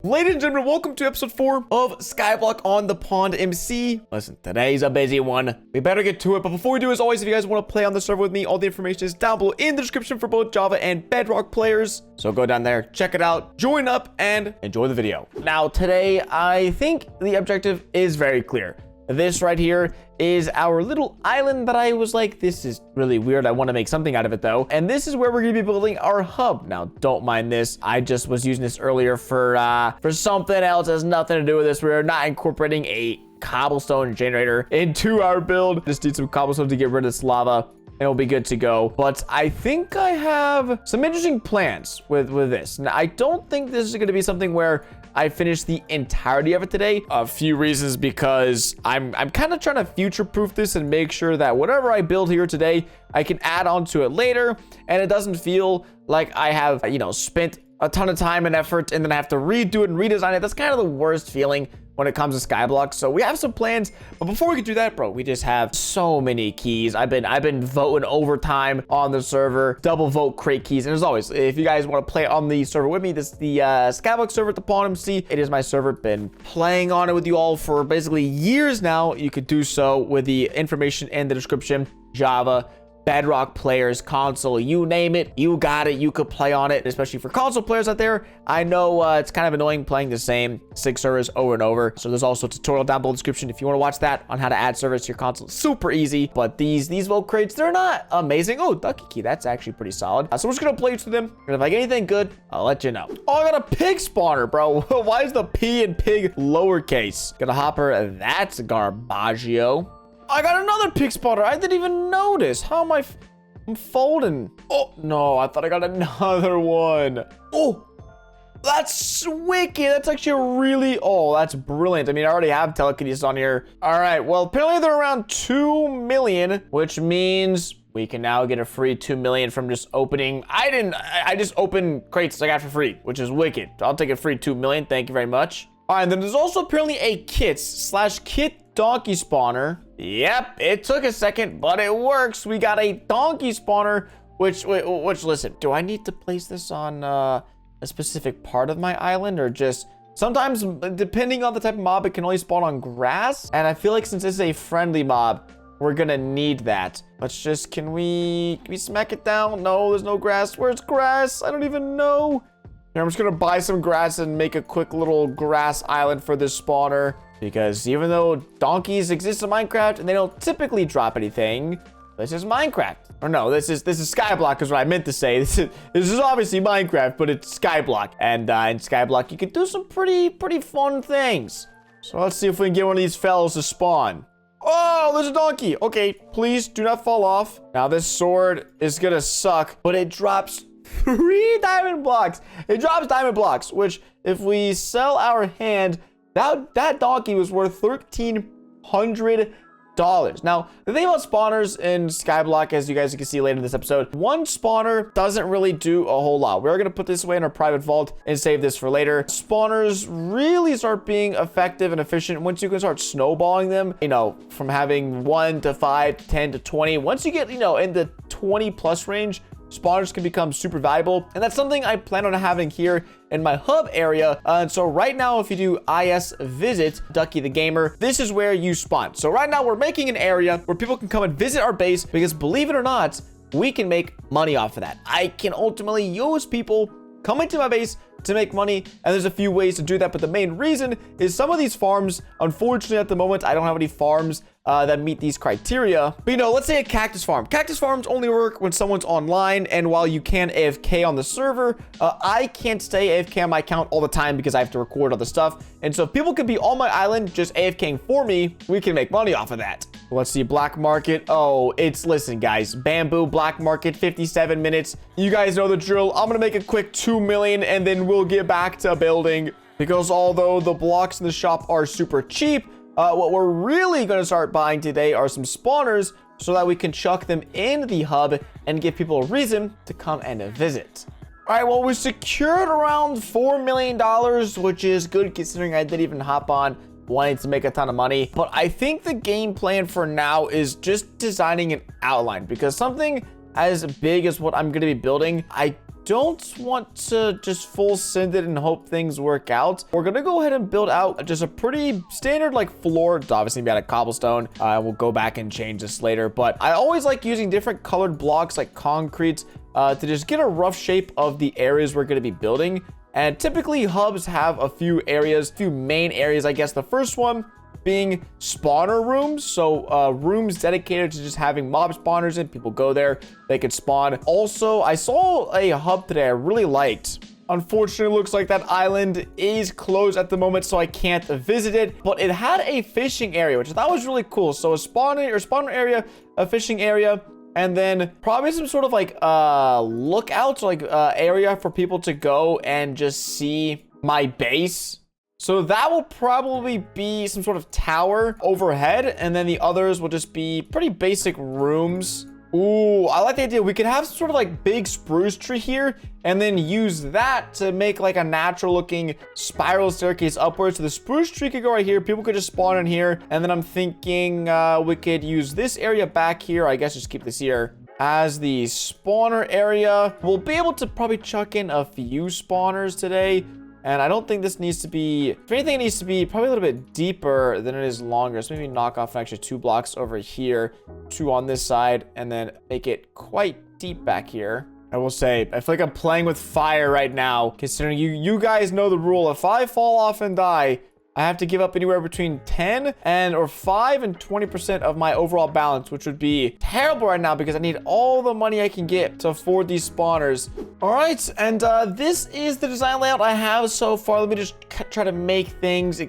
Ladies and gentlemen, welcome to episode 4 of Skyblock on the Pond MC. Listen, today's a busy one. We better get to it. But before we do, as always, if you guys want to play on the server with me, all the information is down below in the description for both Java and Bedrock players. So go down there, check it out, join up, and enjoy the video. Now, today, I think the objective is very clear. This right here is our little island that I was like, this is really weird. I want to make something out of it though. And this is where we're going to be building our hub. Now, don't mind this. I just was using this earlier for something else. It has nothing to do with this. We're not incorporating a cobblestone generator into our build. Just need some cobblestone to get rid of this lava. And it'll be good to go. But I think I have some interesting plans with this. Now, I don't think this is going to be something where I finish the entirety of it today. A few reasons, because I'm kind of trying to future-proof this and make sure that whatever I build here today, I can add on to it later. And it doesn't feel like I have, spent a ton of time and effort and then I have to redo it and redesign it. That's kind of the worst feeling when it comes to Skyblock. So we have some plans, but before we can do that, bro, we just have so many keys. I've been voting overtime on the server, double vote crate keys. And as always, if you guys want to play on the server with me, this is the Skyblock server at the Pond MC. It is my server. Been playing on it with you all for basically years now. You could do so with the information in the description. Java, Bedrock players, console, you name it, you got it. You could play on it, especially for console players out there. I know it's kind of annoying playing the same 6 servers over and over. So there's also a tutorial down below in the description if you want to watch that on how to add servers to your console. Super easy. But these vote crates, they're not amazing. Oh, Ducky key, that's actually pretty solid. So we're just gonna play through them, and if I get anything good, I'll let you know. Oh, I got a pig spawner, bro. Why is the P in pig lowercase? Got a hopper, that's garbaggio. I got another pig spotter. I didn't even notice. How am I'm folding. Oh, no. I thought I got another one. Oh, that's wicked. That's actually that's brilliant. I mean, I already have telekinesis on here. All right. Well, apparently they're around 2 million, which means we can now get a free 2 million from just opening. I just opened crates I got for free, which is wicked. I'll take a free 2 million. Thank you very much. All right. And then there's also apparently a kit donkey spawner. Yep, it took a second, but it works. We got a donkey spawner, which listen, do I need to place this on a specific part of my island, or just sometimes, depending on the type of mob, it can only spawn on grass? And I feel like since this is a friendly mob, we're gonna need that. Let's just, can we smack it down? No, there's no grass. Where's grass? I don't even know. Here, I'm just gonna buy some grass and make a quick little grass island for this spawner. Because even though donkeys exist in Minecraft and they don't typically drop anything, this is Minecraft. Or no, this is Skyblock is what I meant to say. This is obviously Minecraft, but it's Skyblock. And in Skyblock, you can do some pretty fun things. So let's see if we can get one of these fellows to spawn. Oh, there's a donkey. Okay, please do not fall off. Now this sword is gonna suck, but it drops 3 diamond blocks. It drops diamond blocks, which if we sell our hand, that donkey was worth $1,300. Now, the thing about spawners in Skyblock, as you guys can see later in this episode, one spawner doesn't really do a whole lot. We're going to put this away in our private vault and save this for later. Spawners really start being effective and efficient once you can start snowballing them, from having 1 to 5 to 10 to 20. Once you get, in the 20 plus range, spawners can become super valuable, and that's something I plan on having here in my hub area. And so right now, if you do is visit Ducky the Gamer, this is where you spawn. So right now we're making an area where people can come and visit our base, because believe it or not, we can make money off of that. I can ultimately use people coming to my base to make money, and there's a few ways to do that, but the main reason is some of these farms, unfortunately at the moment, I don't have any farms that meet these criteria. But let's say a cactus farm. Cactus farms only work when someone's online, and while you can AFK on the server, I can't stay AFK on my account all the time because I have to record other stuff. And so if people could be on my island just AFKing for me, we can make money off of that. Let's see, black market. Oh, listen guys, bamboo black market, 57 minutes. You guys know the drill. I'm gonna make a quick 2 million and then we'll get back to building, because although the blocks in the shop are super cheap, what we're really going to start buying today are some spawners so that we can chuck them in the hub and give people a reason to come and visit. All right, well, we secured around $4 million, which is good considering I didn't even hop on wanting to make a ton of money. But I think the game plan for now is just designing an outline, because something as big as what I'm going to be building, I don't want to just full send it and hope things work out. We're gonna go ahead and build out just a pretty standard like floor. It's obviously be out of cobblestone. We'll go back and change this later, but I always like using different colored blocks like concrete to just get a rough shape of the areas we're gonna be building. And typically hubs have a few main areas, I guess. The first one being spawner rooms. So rooms dedicated to just having mob spawners in. People go there, they could spawn. Also, I saw a hub today I really liked. Unfortunately, it looks like that island is closed at the moment, so I can't visit it. But it had a fishing area, which I thought was really cool. So a spawner area, a fishing area, and then probably some sort of like lookout, like area for people to go and just see my base. So that will probably be some sort of tower overhead, and then the others will just be pretty basic rooms. Ooh, I like the idea. We could have some sort of like big spruce tree here and then use that to make like a natural looking spiral staircase upwards. So the spruce tree could go right here. People could just spawn in here. And then I'm thinking we could use this area back here. I guess just keep this here as the spawner area. We'll be able to probably chuck in a few spawners today. And I don't think this needs to be, if anything, it needs to be probably a little bit deeper than it is longer. So maybe knock off an extra 2 blocks over here, 2 on this side, and then make it quite deep back here. I will say, I feel like I'm playing with fire right now, considering you guys know the rule. If I fall off and die, I have to give up anywhere between 10 or 5 and 20% of my overall balance, which would be terrible right now because I need all the money I can get to afford these spawners. All right, and this is the design layout I have so far. Let me just try to make things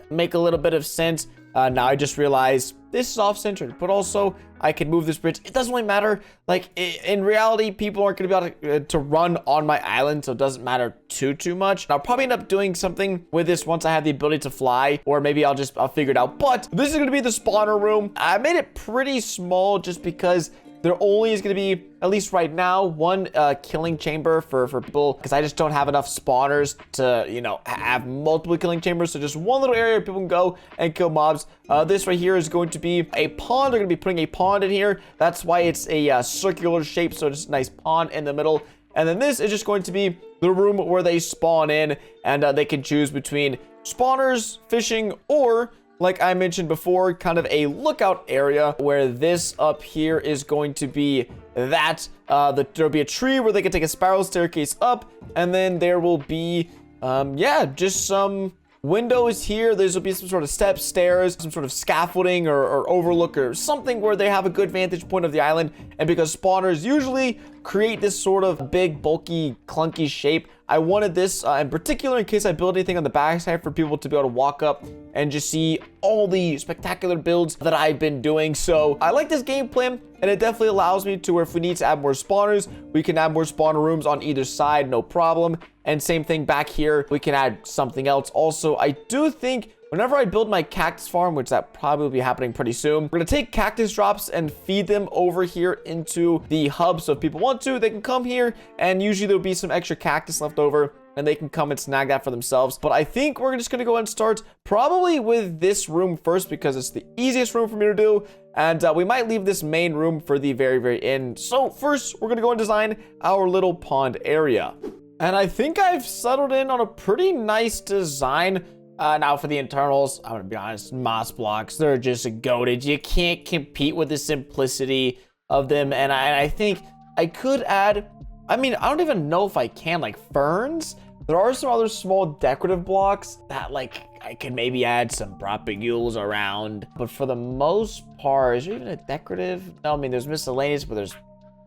make a little bit of sense. Now I just realized this is off-centered, but also I can move this bridge. It doesn't really matter. Like in reality, people aren't going to be able to run on my island, so it doesn't matter too much. I'll probably end up doing something with this once I have the ability to fly, or maybe I'll figure it out. But this is going to be the spawner room. I made it pretty small just because there only is going to be, at least right now, one killing chamber for people, because I just don't have enough spawners to, you know, have multiple killing chambers. So just one little area where people can go and kill mobs. This right here is going to be a pond. They're going to be putting a pond in here. That's why it's a circular shape, so just a nice pond in the middle. And then this is just going to be the room where they spawn in, and they can choose between spawners, fishing, or, like I mentioned before, kind of a lookout area where this up here is going to be that. There'll be a tree where they can take a spiral staircase up, and then there will be, yeah, just some windows here. There's will be some sort of steps, stairs, some sort of scaffolding or overlook or something where they have a good vantage point of the island. And because spawners usually create this sort of big, bulky, clunky shape, I wanted this in particular in case I build anything on the backside for people to be able to walk up and just see all the spectacular builds that I've been doing. So I like this game plan, and it definitely allows me to where if we need to add more spawners, we can add more spawner rooms on either side, no problem. And same thing back here, we can add something else. Also, I do think whenever I build my cactus farm, which that probably will be happening pretty soon, we're gonna take cactus drops and feed them over here into the hub. So if people want to, they can come here, and usually there'll be some extra cactus left over, and they can come and snag that for themselves. But I think we're just gonna go and start probably with this room first because it's the easiest room for me to do. And we might leave this main room for the very end. So first, we're gonna go and design our little pond area. And I think I've settled in on a pretty nice design. Now for the internals, I'm gonna be honest, moss blocks, they're just goated. You can't compete with the simplicity of them. And I think I could add, I mean, I don't even know if I can, like ferns. There are some other small decorative blocks that like I can maybe add some propagules around. But for the most part, is there even a decorative? No, I mean, there's miscellaneous, but there's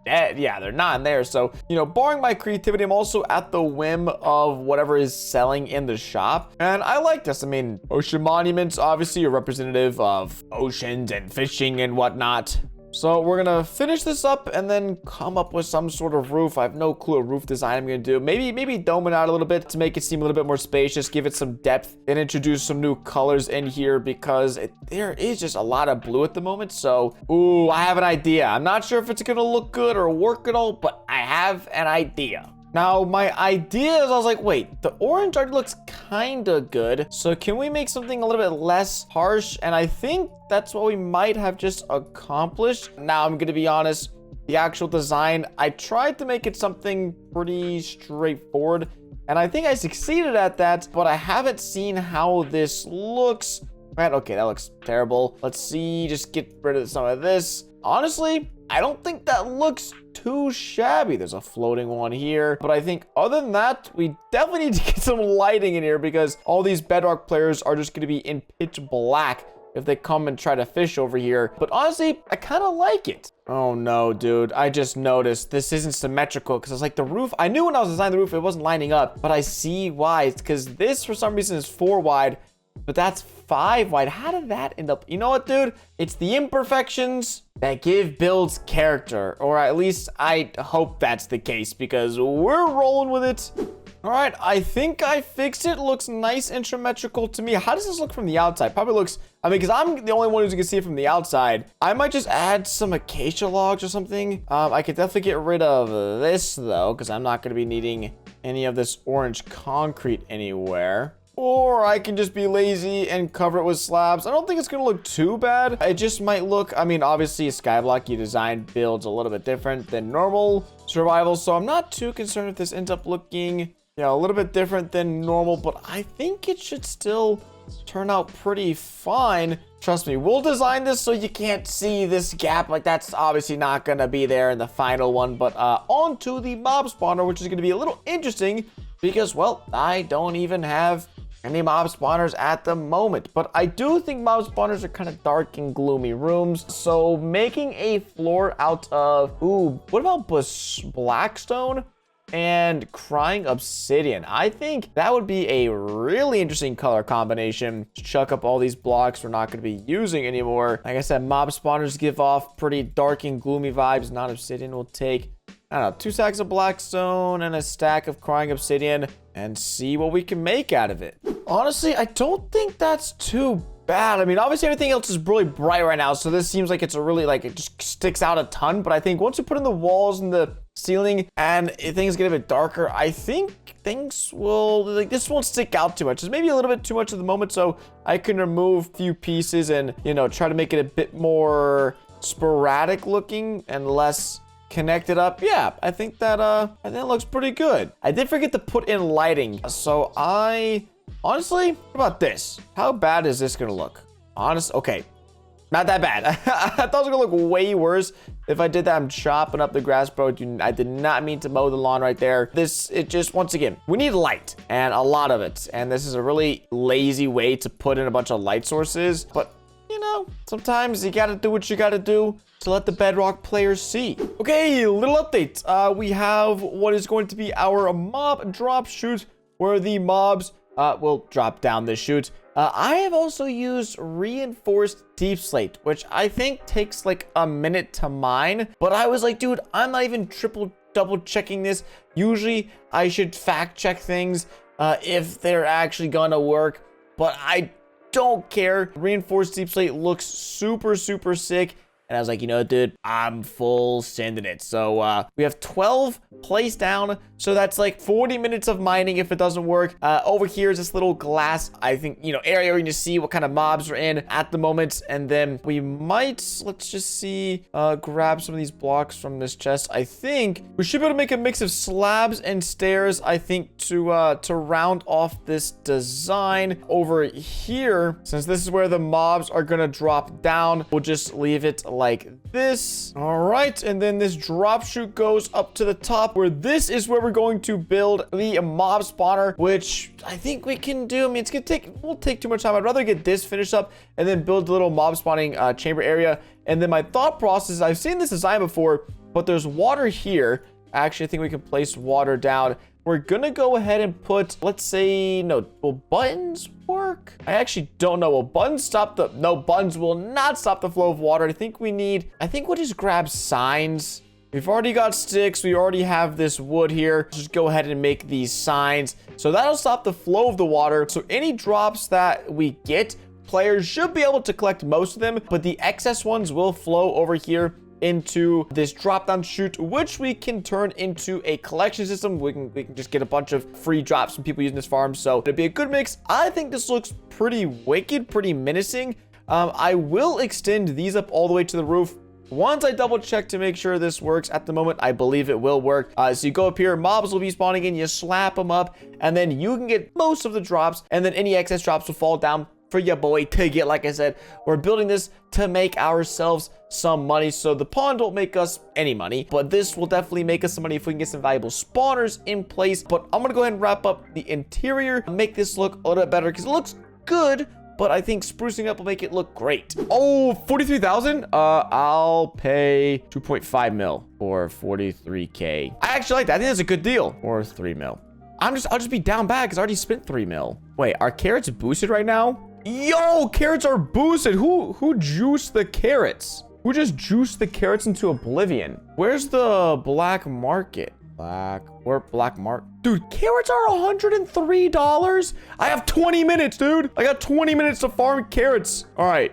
yeah, they're not in there. So, you know, barring my creativity, I'm also at the whim of whatever is selling in the shop. And I like this. I mean, ocean monuments obviously are representative of oceans and fishing and whatnot. So we're gonna finish this up and then come up with some sort of roof. I have no clue what roof design I'm gonna do. Maybe dome it out a little bit to make it seem a little bit more spacious, give it some depth, and introduce some new colors in here because there is just a lot of blue at the moment. So, ooh, I have an idea. I'm not sure if it's gonna look good or work at all, but I have an idea. Now, my idea is I was like, wait, the orange already looks kind of good. So can we make something a little bit less harsh? And I think that's what we might have just accomplished. Now, I'm going to be honest. the actual design. I tried to make it something pretty straightforward, and I think I succeeded at that, but I haven't seen how this looks. Right, okay, that looks terrible. Let's see, just get rid of some of this. Honestly, I don't think that looks too shabby. There's a floating one here, but I think other than that, we definitely need to get some lighting in here because all these Bedrock players are just going to be in pitch black if they come and try to fish over here. But honestly, I kind of like it. Oh no, dude, I just noticed this isn't symmetrical because it's like the roof. I knew when I was designing the roof, it wasn't lining up, but I see why. It's because this, for some reason, is 4 wide, but that's 5 wide. How did that end up? You know what, dude? It's the imperfections that give builds character, or at least I hope that's the case because we're rolling with it. All right, I think I fixed it. Looks nice and symmetrical to me. How does this look from the outside? Probably looks, I mean, because I'm the only one who can see it from the outside. I might just add some acacia logs or something. I could definitely get rid of this though, because I'm not going to be needing any of this orange concrete anywhere. Or I can just be lazy and cover it with slabs. I don't think it's going to look too bad. It just might look, I mean, obviously a Skyblock you design builds a little bit different than normal survival. So I'm not too concerned if this ends up looking, you know, a little bit different than normal. But I think it should still turn out pretty fine. Trust me, we'll design this so you can't see this gap. Like, that's obviously not going to be there in the final one. But on to the mob spawner, which is going to be a little interesting because, well, I don't even have any mob spawners at the moment, but I do think mob spawners are kind of dark and gloomy rooms. So making a floor out of, ooh, what about blackstone and crying obsidian? I think that would be a really interesting color combination. Chuck up all these blocks we're not going to be using anymore. Like I said, mob spawners give off pretty dark and gloomy vibes. Not obsidian will take, I don't know, 2 stacks of blackstone and a stack of crying obsidian and see what we can make out of it. Honestly, I don't think that's too bad. I mean, obviously everything else is really bright right now, so this seems like it's a really, like, it just sticks out a ton. But I think once you put in the walls and the ceiling and things get a bit darker, I think things will, like, this won't stick out too much. It's maybe a little bit too much at the moment, so I can remove a few pieces and, you know, try to make it a bit more sporadic looking and less connected up. Yeah, I think that looks pretty good. I did forget to put in lighting, so honestly, what about this? How bad is this gonna look? Okay, not that bad. I thought it was gonna look way worse if I did that. I'm chopping up the grass, bro. I did not mean to mow the lawn right there. It just, once again, we need light and a lot of it, and this is a really lazy way to put in a bunch of light sources, but you know, sometimes you gotta do what you gotta do to let the Bedrock players see. Okay, little update. We have what is going to be our mob drop chute, where the mobs will drop down this chute. I have also used reinforced deep slate, which I think takes like a minute to mine. But I was like, dude, I'm not even double checking this. Usually I should fact check things if they're actually gonna work, but I don't care. Reinforced deep slate looks super sick. And I was like, you know, dude, I'm full sending it. So we have 12 placed down. So that's like 40 minutes of mining if it doesn't work. Over here is this little glass, I think, you know, area where you can see what kind of mobs are in at the moment. And then we might, let's just see, grab some of these blocks from this chest. I think we should be able to make a mix of slabs and stairs, I think, to round off this design. Over here, since this is where the mobs are gonna drop down, we'll just leave it like this. All right, and then this drop chute goes up to the top, where this is where we're going to build the mob spawner, which I think we can do. I mean, won't take too much time. I'd rather get this finished up and then build the little mob spawning chamber area. And then my thought process, I've seen this design before, but there's water here. Actually, I think we can place water down. We're gonna go ahead and put, let's say, no, will buttons work? I actually don't know. Will buttons stop the, no, buttons will not stop the flow of water. I think we'll just grab signs. We've already got sticks. We already have this wood here. Just go ahead and make these signs. So that'll stop the flow of the water. So any drops that we get, players should be able to collect most of them, but the excess ones will flow over here into this drop down chute, which we can turn into a collection system. We can just get a bunch of free drops from people using this farm. So it'd be a good mix. I think this looks pretty wicked, pretty menacing. I will extend these up all the way to the roof once I double check to make sure this works, at the moment, I believe it will work. So you go up here, mobs will be spawning in, you slap them up, and then you can get most of the drops, and then any excess drops will fall down for your boy to get. Like I said, we're building this to make ourselves some money, so the pond won't make us any money, but this will definitely make us some money if we can get some valuable spawners in place. But I'm gonna go ahead and wrap up the interior and make this look a little bit better because it looks good, but I think sprucing up will make it look great. Oh, 43,000. I'll pay 2.5 mil for 43k. I actually like that. I think that's a good deal. Or 3 mil. I'll just be down bad because I already spent 3 mil. Wait, are carrots boosted right now? Yo, carrots are boosted. Who juiced the carrots? Who just juiced the carrots into oblivion? Where's the black market? Black market. Dude, carrots are $103. I have 20 minutes, dude. I got 20 minutes to farm carrots. All right,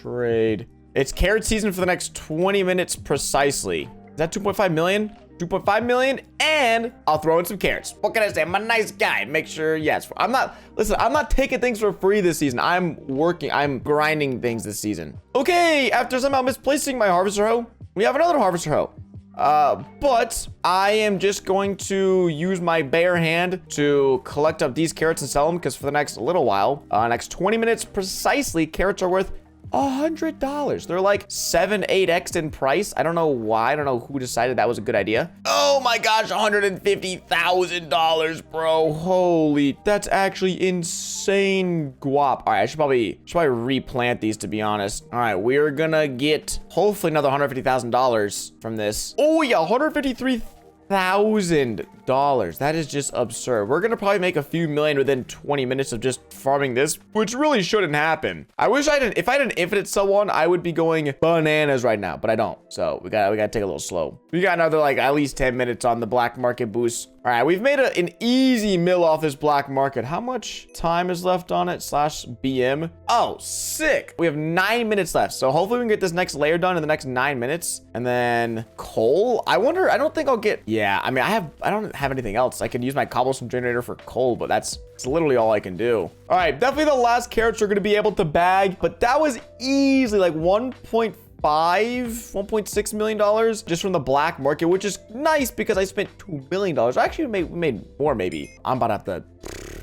trade. It's carrot season for the next 20 minutes precisely. Is that 2.5 million? 2.5 million, and I'll throw in some carrots. What can I say? I'm a nice guy. Make sure, yes. I'm not taking things for free this season. I'm grinding things this season. Okay, after somehow misplacing my harvester hoe, we have another harvester hoe. But I am just going to use my bare hand to collect up these carrots and sell them, because for the next little while, next 20 minutes precisely, carrots are worth $100. They're like 7-8x in price. I don't know why. I don't know who decided that was a good idea. Oh my gosh, $150,000, bro. Holy, that's actually insane guap. All right, I should probably replant these, to be honest. All right, we're gonna get hopefully another $150,000 from this. Oh yeah, $153,000. That is just absurd. We're gonna probably make a few million within 20 minutes of just farming this, which really shouldn't happen. I wish if I had an infinite sell one, I would be going bananas right now, but I don't. So we gotta take a little slow. We got another like at least 10 minutes on the black market boost. All right, we've made an easy mill off this black market. How much time is left on it? /BM. Oh, sick. We have 9 minutes left. So hopefully we can get this next layer done in the next 9 minutes. And then coal. I don't think I'll get, yeah, I mean, I don't have anything else. I can use my cobblestone generator for coal, but that's literally all I can do. All right, definitely the last carrots are going to be able to bag, but that was easily like 1.6 million dollars just from the black market, which is nice because I spent $2 million. Actually, we made more maybe. I'm about to have to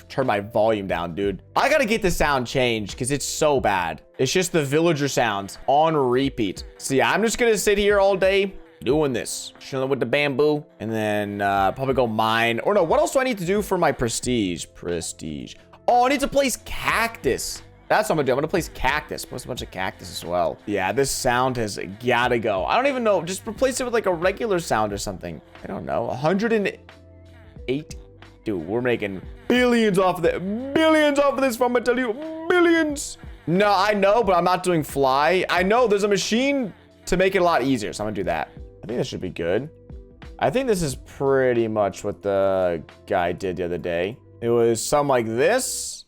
turn my volume down, dude. I gotta get the sound changed because it's so bad. It's just the villager sounds on repeat. So yeah, I'm just gonna sit here all day doing this, chilling with the bamboo, and then probably go mine. Or no, what else do I need to do for my prestige? Oh, I need to place cactus. That's what I'm gonna do. I'm gonna place cactus. Place a bunch of cactus as well. Yeah, this sound has gotta go. I don't even know. Just replace it with like a regular sound or something. I don't know. 108. Dude, we're making billions off of it. Billions off of this, I'm gonna tell you. Billions. No, I know, but I'm not doing fly. I know there's a machine to make it a lot easier, so I'm gonna do that. I think this should be good. I think this is pretty much what the guy did the other day. It was something like this.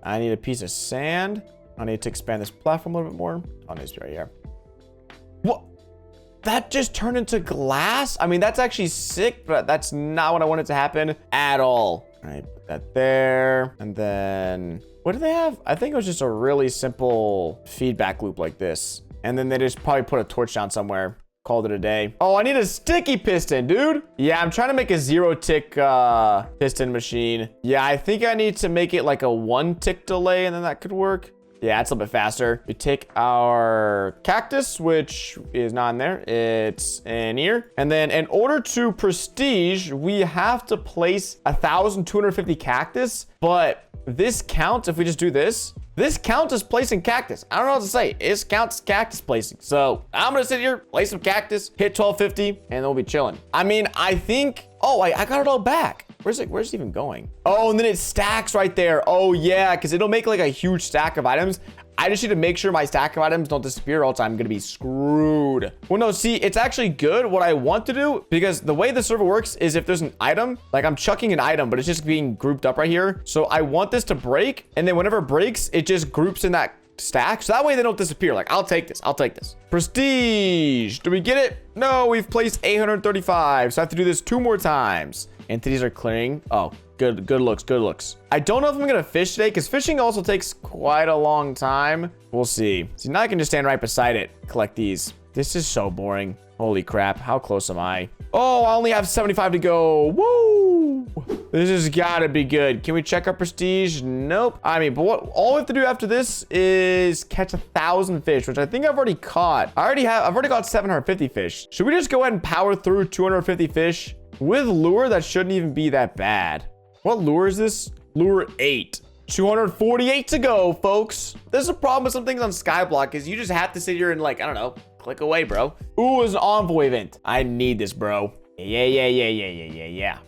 I need a piece of sand. I need to expand this platform a little bit more. Oh, it needs to be right here. What? That just turned into glass? I mean, that's actually sick, but that's not what I wanted to happen at all. All right, put that there. And then, what do they have? I think it was just a really simple feedback loop like this. And then they just probably put a torch down somewhere. Called it a day. Oh, I need a sticky piston, dude. Yeah, I'm trying to make a 0-tick piston machine. Yeah, I think I need to make it like a 1-tick delay, and then that could work. Yeah, it's a little bit faster. We take our cactus, which is not in there. It's in here. And then in order to prestige, we have to place 1,250 cactus. But this counts if we just do this. This counts as placing cactus. I don't know what to say. This counts as cactus placing. So I'm gonna sit here, place some cactus, hit 1250, and then we'll be chilling. I mean, I think, oh, I got it all back. Where's it even going? Oh, and then it stacks right there. Oh yeah, because it'll make like a huge stack of items. I just need to make sure my stack of items don't disappear, or else I'm gonna be screwed. Well, no, see, it's actually good what I want to do, because the way the server works is if there's an item, like I'm chucking an item, but it's just being grouped up right here. So I want this to break, and then whenever it breaks, it just groups in that stack. So that way they don't disappear. Like, I'll take this. Prestige. Do we get it? No, we've placed 835. So I have to do this 2 more times. Entities are clearing. Oh, good looks. I don't know if I'm gonna fish today, because fishing also takes quite a long time. We'll see. See, now I can just stand right beside it, collect these. This is so boring. Holy crap. How close am I? Oh, I only have 75 to go. Woo! This has got to be good. Can we check our prestige? Nope. I mean, but what all we have to do after this is catch 1,000 fish, which I think I've already caught. I've already got 750 fish. Should we just go ahead and power through 250 fish? With lure, that shouldn't even be that bad. What lure is this? Lure 8. 248 to go, folks. There's a problem with some things on Skyblock is you just have to sit here and like, I don't know, click away, bro. Ooh, it's an envoy event. I need this, bro. Yeah.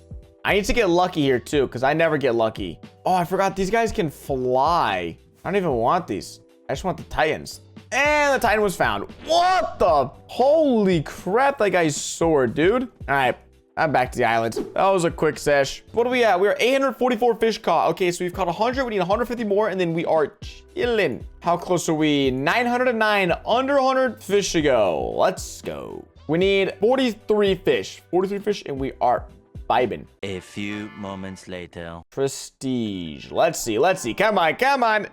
I need to get lucky here too, because I never get lucky. Oh, I forgot these guys can fly. I don't even want these. I just want the Titans. And the Titan was found. What the? Holy crap, that guy's sword, dude. All right. I'm back to the island. That was a quick sesh. What are we at? We are 844 fish caught. Okay, so we've caught 100. We need 150 more, and then we are chilling. How close are we? 909. Under 100 fish to go. Let's go. We need 43 fish. 43 fish, and we are vibing. A few moments later. Prestige. Let's see. Come on.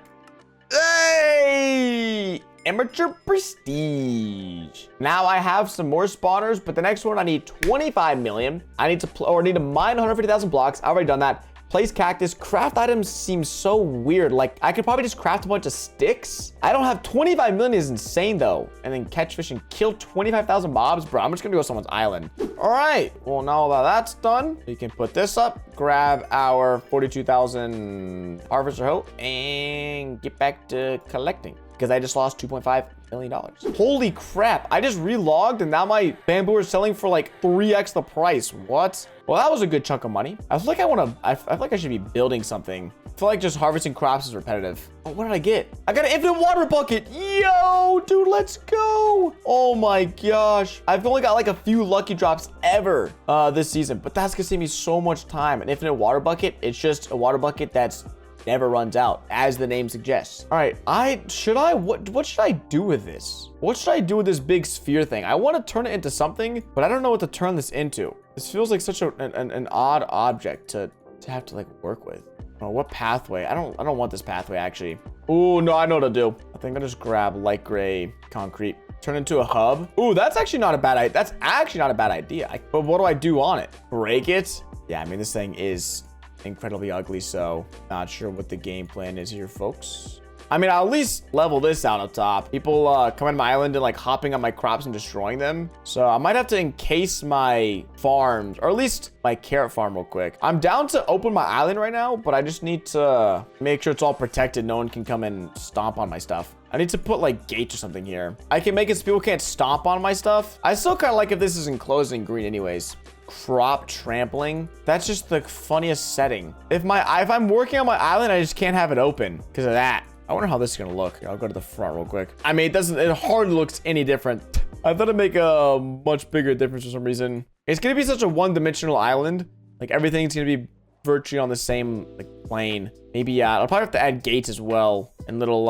Hey! Amateur prestige. Now I have some more spawners, but the next one I need 25 million. I need to mine 150,000 blocks. I've already done that. Place cactus. Craft items seems so weird. Like I could probably just craft a bunch of sticks. I don't have 25 million is insane though. And then catch fish and kill 25,000 mobs. Bro, I'm just gonna go to someone's island. All right. Well, now that that's done, we can put this up, grab our 42,000 harvester hoe and get back to collecting. Because I just lost $2.5 million. Holy crap. I just relogged and now my bamboo is selling for like 3x the price. What? Well, that was a good chunk of money. I feel like I feel like I should be building something. I feel like just harvesting crops is repetitive. Oh, what did I get? I got an infinite water bucket. Yo, dude, let's go. Oh my gosh. I've only got like a few lucky drops ever this season, but that's gonna save me so much time. An infinite water bucket, it's just a water bucket that's never runs out, as the name suggests. All right, what should I do with this? What should I do with this big sphere thing? I want to turn it into something, but I don't know what to turn this into. This feels like such an odd object to have to like work with. Oh, what pathway? I don't want this pathway actually. Oh no, I know what to do. I think I'll just grab light gray concrete, turn into a hub. Ooh, that's actually not a bad idea. That's actually not a bad idea. But what do I do on it? Break it? Yeah, I mean, this thing is incredibly ugly, so not sure what the game plan is here, folks. I mean, I'll at least level this out up top. People come in my island and like hopping on my crops and destroying them. So I might have to encase my farms, or at least my carrot farm real quick. I'm down to open my island right now, but I just need to make sure it's all protected. No one can come and stomp on my stuff. I need to put like gates or something here. I can make it so people can't stomp on my stuff. I still kind of like if this is enclosed in green anyways. Crop trampling. That's just the funniest setting. If I'm working on my island, I just can't have it open because of that. I wonder how this is gonna look. I'll go to the front real quick. I mean, it hardly looks any different. I thought it'd make a much bigger difference for some reason. It's gonna be such a one-dimensional island. Like everything's gonna be virtually on the same like plane. Maybe I'll probably have to add gates as well and little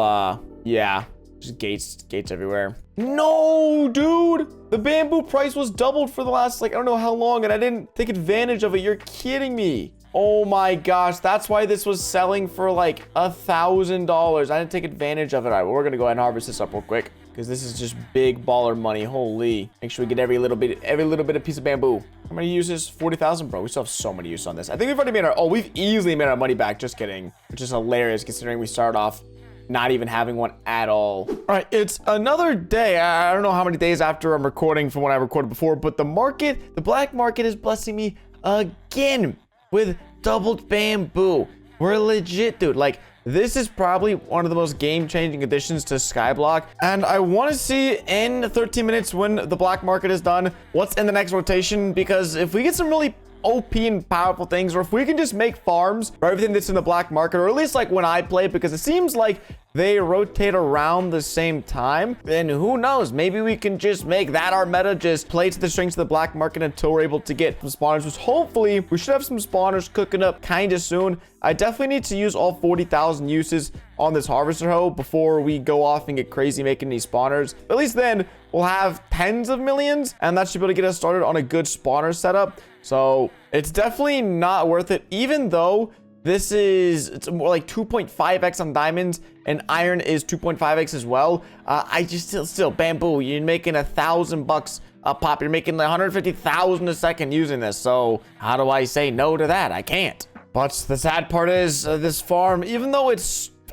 yeah, just gates everywhere. No, dude, the bamboo price was doubled for the last like I don't know how long, and I didn't take advantage of it. You're kidding me. Oh my gosh, that's why this was selling for like $1,000. I didn't take advantage of it. All right, well, we're gonna go ahead and harvest this up real quick because this is just big baller money. Holy! Make sure we get every little bit of piece of bamboo. How many uses? 40,000, bro. We still have so many uses on this. I think we've already made we've easily made our money back. Just kidding. Which is hilarious considering we started off not even having one at all. All right, it's another day. I don't know how many days after I'm recording from when I recorded before, but the black market is blessing me again with doubled bamboo. We're legit, dude. Like, this is probably one of the most game-changing additions to Skyblock, and I want to see in 13 minutes when the black market is done what's in the next rotation, because if we get some really OP and powerful things, or if we can just make farms for everything that's in the black market, or at least like when I play, because it seems like they rotate around the same time, then who knows, maybe we can just make that our meta, just play to the strengths of the black market until we're able to get some spawners, which hopefully we should have some spawners cooking up kind of soon. I definitely need to use all 40,000 uses on this harvester hoe before we go off and get crazy making these spawners. But at least then we'll have tens of millions, and that should be able to get us started on a good spawner setup. So it's definitely not worth it, even though This is, it's more like 2.5x on diamonds, and iron is 2.5x as well. I just still bamboo. You're making $1,000 a pop. You're making like 150,000 a second using this. So how do I say no to that? I can't. But the sad part is this farm, even though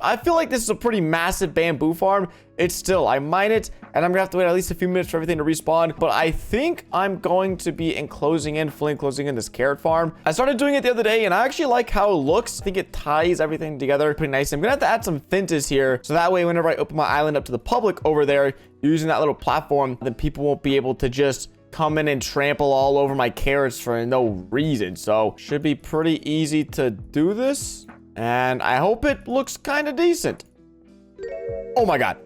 I feel like this is a pretty massive bamboo farm, it's still, I mine it, and I'm gonna have to wait at least a few minutes for everything to respawn. But I think I'm going to be fully enclosing in this carrot farm. I started doing it the other day, and I actually like how it looks. I think it ties everything together pretty nice. I'm gonna have to add some fences here, so that way whenever I open my island up to the public over there, using that little platform, then people won't be able to just come in and trample all over my carrots for no reason. So should be pretty easy to do this, and I hope it looks kind of decent. Oh my god.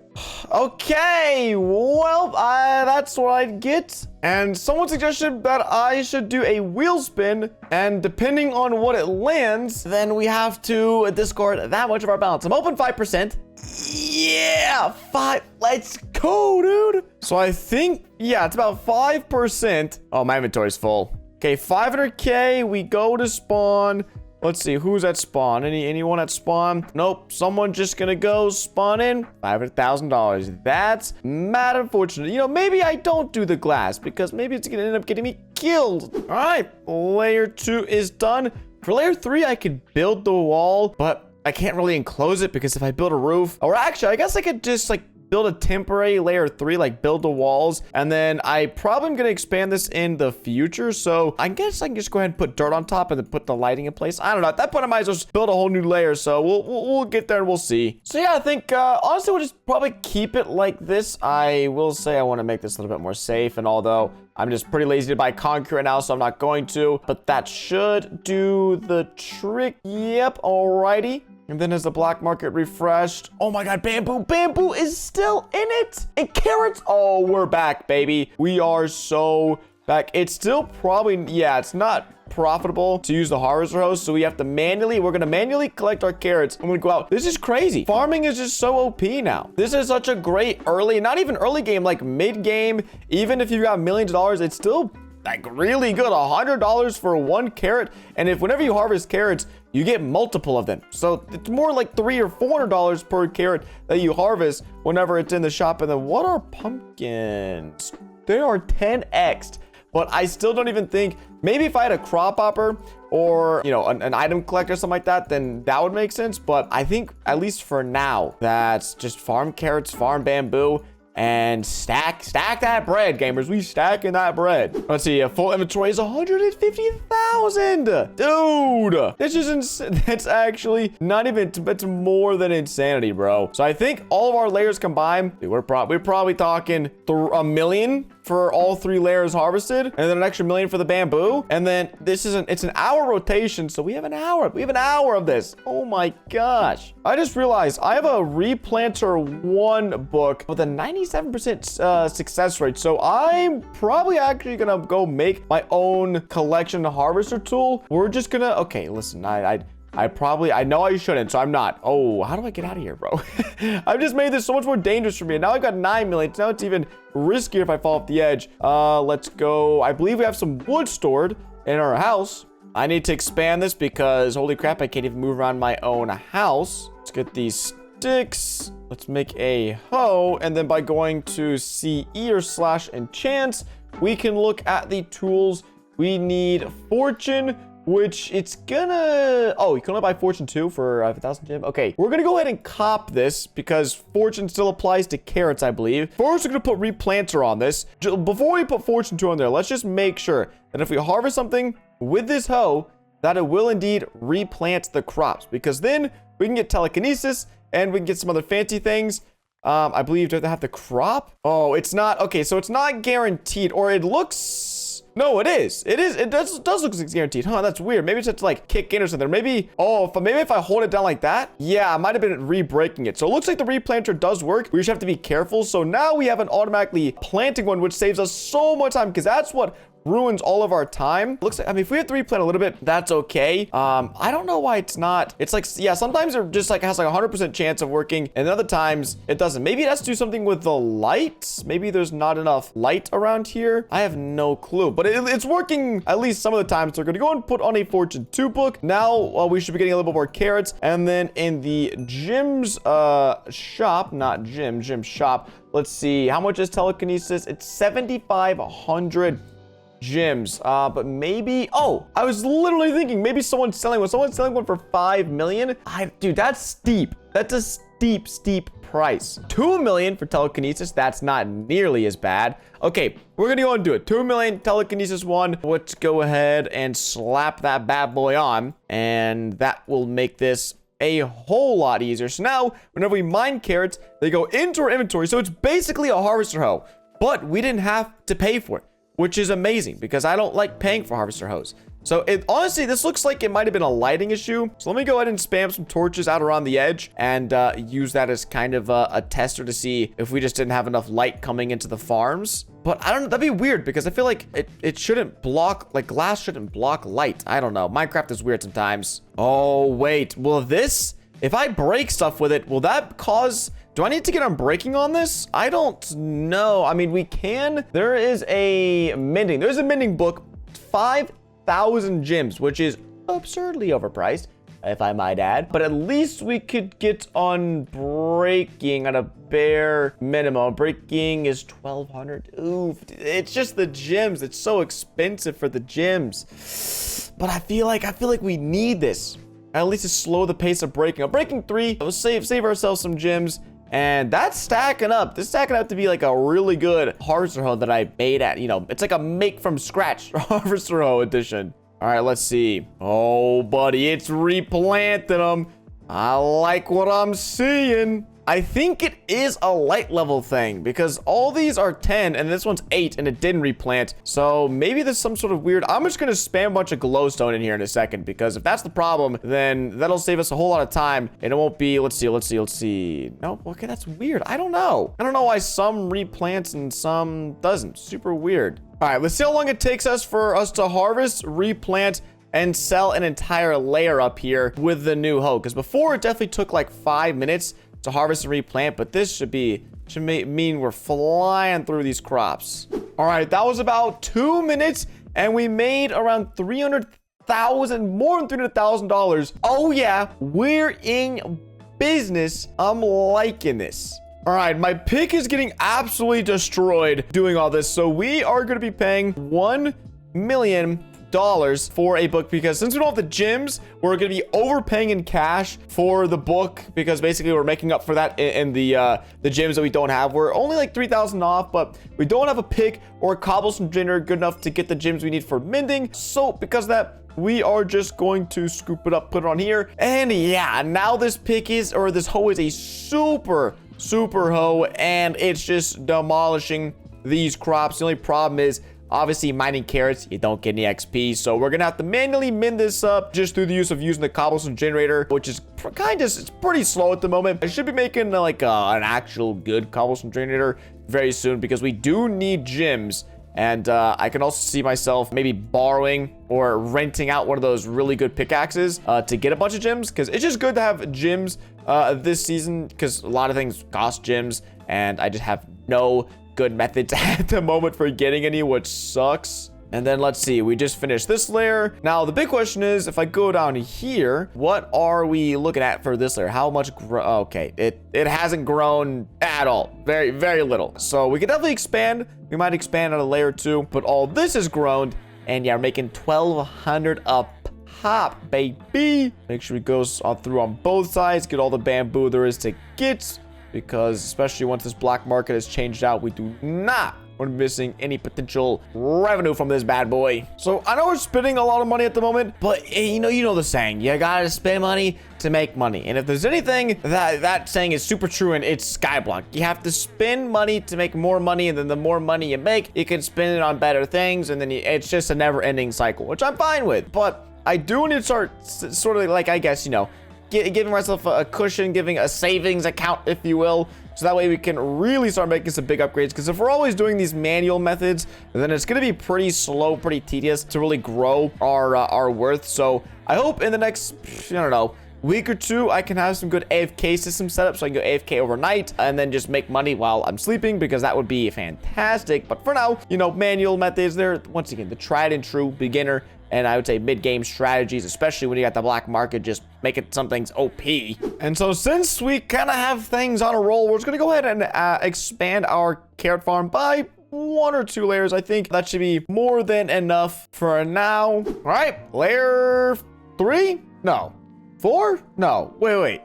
Okay, well, that's what I get. And someone suggested that I should do a wheel spin, and depending on what it lands, then we have to discard that much of our balance. I'm hoping 5%. Yeah, 5. Let's go, dude. So I think, yeah, it's about 5%. Oh, my inventory's full. Okay, 500k. We go to spawn. Let's see, who's at spawn? Anyone at spawn? Nope, someone just gonna go spawn in. $500,000. That's mad unfortunate. You know, maybe I don't do the glass because maybe it's gonna end up getting me killed. All right, layer 2 is done. For layer 3, I could build the wall, but I can't really enclose it because if I build a roof, or actually, I guess I could just like build a temporary layer 3, like build the walls, and then I probably am gonna expand this in the future. So I guess I can just go ahead and put dirt on top and then put the lighting in place. I don't know. At that point, I might as well just build a whole new layer. So we'll get there and we'll see. So yeah, I think honestly, we'll just probably keep it like this. I will say I want to make this a little bit more safe, and although I'm just pretty lazy to buy concrete right now, so I'm not going to, but that should do the trick. Yep, alrighty. And then as the black market refreshed, oh my god, bamboo is still in it. And carrots, oh, we're back, baby. We are so back. It's still probably, yeah, it's not profitable to use the harvester hose, so we're gonna manually collect our carrots. I'm gonna go out. This is crazy. Farming is just so OP now. This is such a great early, not even early game, like mid game. Even if you've got millions of dollars, it's still like really good. $100 for one carrot, and whenever you harvest carrots, you get multiple of them, so it's more like $300 or $400 per carrot that you harvest whenever it's in the shop. And then what are pumpkins? They are 10x, but I still don't even think, maybe if I had a crop hopper or, you know, an item collector or something like that, then that would make sense. But I think at least for now, that's just farm carrots, farm bamboo, and stack that bread, gamers. We stacking that bread. Let's see, a full inventory is 150,000. Dude, this is that's actually not even, it's more than insanity, bro. So I think all of our layers combined, we're probably talking a million for all 3 layers harvested, and then an extra million for the bamboo. And then it's an hour rotation, so we have an hour of this. Oh my gosh. I just realized I have a replanter 1 book with a 97% success rate, so I'm probably actually gonna go make my own collection harvester tool. We're just gonna, okay, listen, I know I shouldn't, so I'm not. Oh, how do I get out of here, bro? I've just made this so much more dangerous for me. And now I've got 9 million. Now it's even riskier if I fall off the edge. Let's go. I believe we have some wood stored in our house. I need to expand this because, holy crap, I can't even move around my own house. Let's get these sticks. Let's make a hoe. And then by going to CE or /enchants, we can look at the tools. We need fortune, which it's gonna, oh, you can only buy fortune 2 for 1,000 gem. Okay, we're gonna go ahead and cop this because fortune still applies to carrots, I believe. First, we're gonna put replanter on this. Before we put fortune 2 on there, let's just make sure that if we harvest something with this hoe, that it will indeed replant the crops, because then we can get telekinesis and we can get some other fancy things. I believe, do they have the crop? Oh, it's not, okay, so it's not guaranteed, or it looks, no, it is. It does look like it's guaranteed. Huh, that's weird. Maybe it's just like kick in or something. Maybe, oh, maybe if I hold it down like that, yeah, I might have been re-breaking it. So it looks like the replanter does work. We just have to be careful. So now we have an automatically planting one, which saves us so much time, because that's what ruins all of our time. Looks like, I mean, if we have to replant a little bit, that's okay. I don't know why it's not. It's like, yeah, sometimes it just like has like 100% chance of working, and other times it doesn't. Maybe it has to do something with the lights. Maybe there's not enough light around here. I have no clue, but it's working at least some of the time. So we're gonna go and put on a Fortune 2 book. Now we should be getting a little bit more carrots, and then in the gym's shop, not gym shop. Let's see, how much is telekinesis? It's 7,500 gems. But maybe, oh, I was literally thinking maybe someone's selling one for 5 million. Dude, that's steep. That's a steep price. 2 million for telekinesis. That's not nearly as bad. Okay, we're gonna go and do it. 2 million telekinesis 1. Let's go ahead and slap that bad boy on, and that will make this a whole lot easier. So now whenever we mine carrots, they go into our inventory. So it's basically a harvester hoe, but we didn't have to pay for it, which is amazing because I don't like paying for harvester hoes. So honestly, this looks like it might have been a lighting issue. So let me go ahead and spam some torches out around the edge and use that as kind of a tester to see if we just didn't have enough light coming into the farms. But I don't know, that'd be weird because I feel like it shouldn't block, like glass shouldn't block light. I don't know. Minecraft is weird sometimes. Oh, wait. Will this, if I break stuff with it, will that cause... Do I need to get on breaking on this? I don't know. I mean, we can. There is a mending. There's a mending book. 5,000 gems, which is absurdly overpriced, if I might add. But at least we could get on breaking at a bare minimum. Breaking is 1,200. Oof. It's just the gems. It's so expensive for the gems. But I feel like we need this. At least to slow the pace of breaking. On breaking 3, let's save ourselves some gems. And that's stacking up. This is stacking up to be like a really good harvester hoe that I made at, you know, it's like a make from scratch harvester hoe edition. All right, let's see. Oh, buddy, it's replanting them. I like what I'm seeing. I think it is a light level thing because all these are 10 and this one's 8 and it didn't replant. So maybe there's some sort of weird... I'm just going to spam a bunch of glowstone in here in a second because if that's the problem, then that'll save us a whole lot of time and it won't be... Let's see. No, okay, that's weird. I don't know why some replants and some doesn't. Super weird. All right, let's see how long it takes us for us to harvest, replant, and sell an entire layer up here with the new hoe. Because before it definitely took like 5 minutes to harvest and replant, but this should mean we're flying through these crops. All right, that was about 2 minutes and we made around more than $300,000. Oh yeah, we're in business. I'm liking this. All right, my pick is getting absolutely destroyed doing all this. So we are going to be paying $1 million for a book because since we don't have the gems, we're going to be overpaying in cash for the book because basically we're making up for that in the gems that we don't have. We're only like 3,000 off, but we don't have a pick or a cobblestone generator good enough to get the gems we need for mending. So because of that, we are just going to scoop it up, put it on here. And yeah, now this pick is, or this hoe is a super hoe and it's just demolishing these crops. The only problem is obviously mining carrots, you don't get any XP, so we're gonna have to manually mend this up just through the use of using the cobblestone generator, which is it's pretty slow at the moment. I should be making like an actual good cobblestone generator very soon because we do need gems. And I can also see myself maybe borrowing or renting out one of those really good pickaxes to get a bunch of gems because it's just good to have gems this season because a lot of things cost gems and I just have no good methods at the moment for getting any, which sucks. And then let's see, we just finished this layer. Now the big question is, if I go down here, what are we looking at for this layer? How much okay, it hasn't grown at all. Very little. So we could definitely expand. We might expand on a layer 2, but all this has grown and yeah, we're making 1,200 a pop, baby. Make sure we go through on both sides, get all the bamboo there is to get, because especially once this black market has changed out, we do not want to be missing any potential revenue from this bad boy. So I know we're spending a lot of money at the moment, but you know the saying, you gotta spend money to make money. And if there's anything that saying is super true, and it's Skyblock, you have to spend money to make more money, and then the more money you make, you can spend it on better things, and then it's just a never-ending cycle, which I'm fine with. But I do need to start sort of like, I guess, giving myself a cushion, giving a savings account, if you will. So that way we can really start making some big upgrades. Because if we're always doing these manual methods, then it's going to be pretty slow, pretty tedious to really grow our worth. So I hope in the next, I don't know, week or two, I can have some good AFK system set up so I can go AFK overnight and then just make money while I'm sleeping, because that would be fantastic. But for now, you know, manual methods, they're, once again, the tried and true beginner and I would say mid-game strategies, especially when you got the black market, just make it something's OP. And so since we kind of have things on a roll, we're just going to go ahead and expand our carrot farm by 1 or 2 layers. I think that should be more than enough for now. All right, layer 3? No. 4? No. Wait.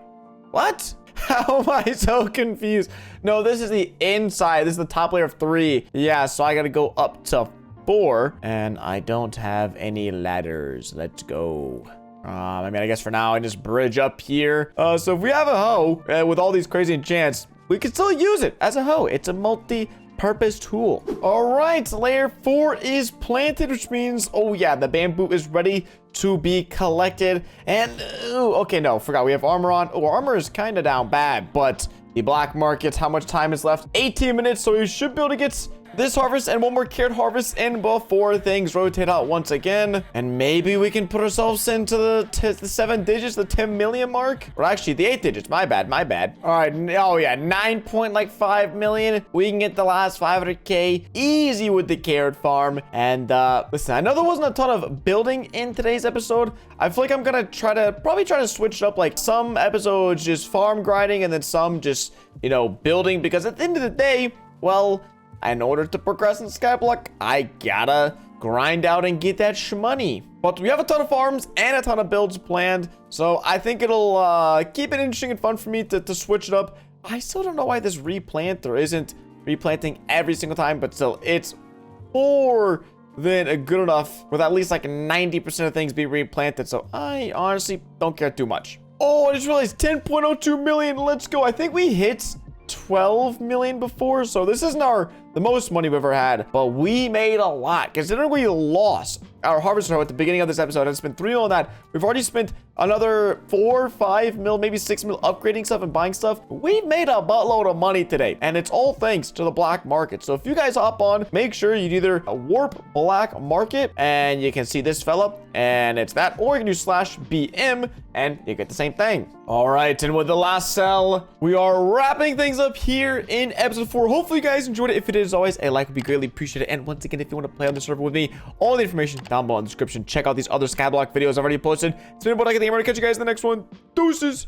What? How am I so confused? No, this is the inside. This is the top layer of 3. Yeah, so I got to go up to 4, and I don't have any ladders. Let's go. I mean, I guess for now I just bridge up here. So if we have a hoe with all these crazy enchants, we can still use it as a hoe. It's a multi-purpose tool. All right, layer 4 is planted, which means, oh yeah, the bamboo is ready to be collected. And okay, no, forgot we have armor on. Oh, armor is kind of down bad, but the black market, how much time is left? 18 minutes, so we should be able to get this harvest and 1 more carrot harvest in before things rotate out once again. And maybe we can put ourselves into the 7 digits, the 10 million mark. Or actually the 8 digits. My bad. All right. Oh yeah, 9.5 million. We can get the last 500k easy with the carrot farm. And listen, I know there wasn't a ton of building in today's episode. I feel like I'm gonna probably try to switch it up, like some episodes just farm grinding and then some just, you know, building, because at the end of the day, well, in order to progress in Skyblock, I gotta grind out and get that shmoney. But we have a ton of farms and a ton of builds planned, so I think it'll keep it interesting and fun for me to switch it up. I still don't know why this replanter isn't replanting every single time, but still, it's more than good enough with at least like 90% of things being replanted, so I honestly don't care too much. Oh, I just realized 10.02 million. Let's go. I think we hit 12 million before, so this isn't the most money we've ever had, but we made a lot considering we lost our harvester hoe at the beginning of this episode and spent 3 mil on that. We've already spent another 4, 5 mil, maybe 6 mil upgrading stuff and buying stuff. We've made a buttload of money today, and it's all thanks to the black market. So if you guys hop on, make sure you do either a warp black market and you can see this fella, and it's that, or you can do /BM and you get the same thing. All right, and with the last cell, we are wrapping things up here in episode 4. Hopefully you guys enjoyed it. If it did, as always, a like would be greatly appreciated. And once again, if you want to play on the server with me, all the information down below in the description. Check out these other Skyblock videos I've already posted. It's been Ducky. I'm going to catch you guys in the next one. Deuces.